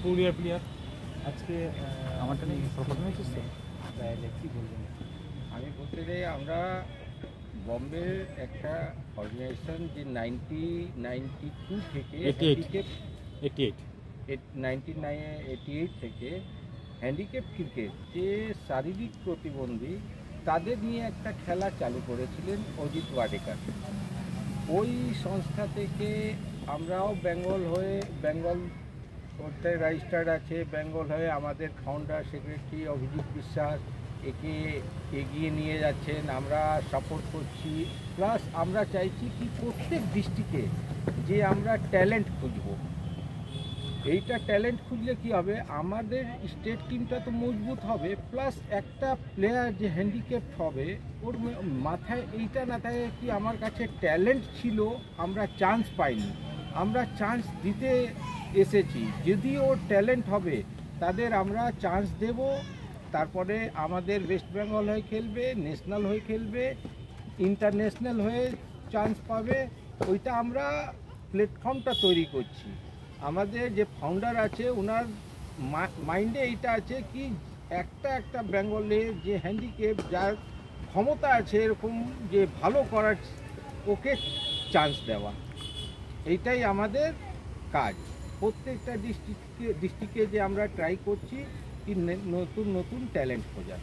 পুরুলিয়ার প্লেয়ার আজকে আমারটা নিয়ে প্রথমে নিয়েছিস তো, তাহলে কী বলবেন? আমি বলতে চাই আমরা বম্বের একটা অর্গানাইজেশন যে 1992 থেকে 1988 থেকে হ্যান্ডিক্যাপ ক্রিকেট যে শারীরিক প্রতিবন্ধী তাদের নিয়ে একটা খেলা চালু করেছিলেন অজিত ওয়াডেকার। ওই সংস্থা থেকে আমরাও বেঙ্গল ওতে রেজিস্টার্ড আছে, বেঙ্গল হয়ে আমাদের ফাউন্ডার সেক্রেটারি অভিজিৎ বিশ্বাস একে এগিয়ে নিয়ে যাচ্ছেন, আমরা সাপোর্ট করছি। প্লাস আমরা চাইছি কি প্রত্যেক ডিস্ট্রিক্টে যে আমরা ট্যালেন্ট খুঁজব। এইটা ট্যালেন্ট খুঁজলে কি হবে, আমাদের স্টেট টিমটা তো মজবুত হবে, প্লাস একটা প্লেয়ার যে হ্যান্ডিক্যাপ্ট হবে ওর মাথায় এইটা না থাকে কি আমার কাছে ট্যালেন্ট ছিল, আমরা চান্স পাইনি, আমরা চান্স দিতে এসেছি। যদি ওর ট্যালেন্ট হবে তাদের আমরা চান্স দেব, তারপরে আমাদের ওয়েস্ট বেঙ্গল হয়ে খেলবে, ন্যাশনাল হয়ে খেলবে, ইন্টারন্যাশনাল হয়ে চান্স পাবে। ওইটা আমরা প্ল্যাটফর্মটা তৈরি করছি। আমাদের যে ফাউন্ডার আছে ওনার মাইন্ডে এইটা আছে কি একটা বেঙ্গলে যে হ্যান্ডিক্যাপ যার ক্ষমতা আছে এরকম যে ভালো করার ওকে চান্স দেওয়া, এইটাই আমাদের কাজ। প্রত্যেকটা ডিস্ট্রিক্টে যে আমরা ট্রাই করছি কি নতুন নতুন ট্যালেন্ট খোঁজার।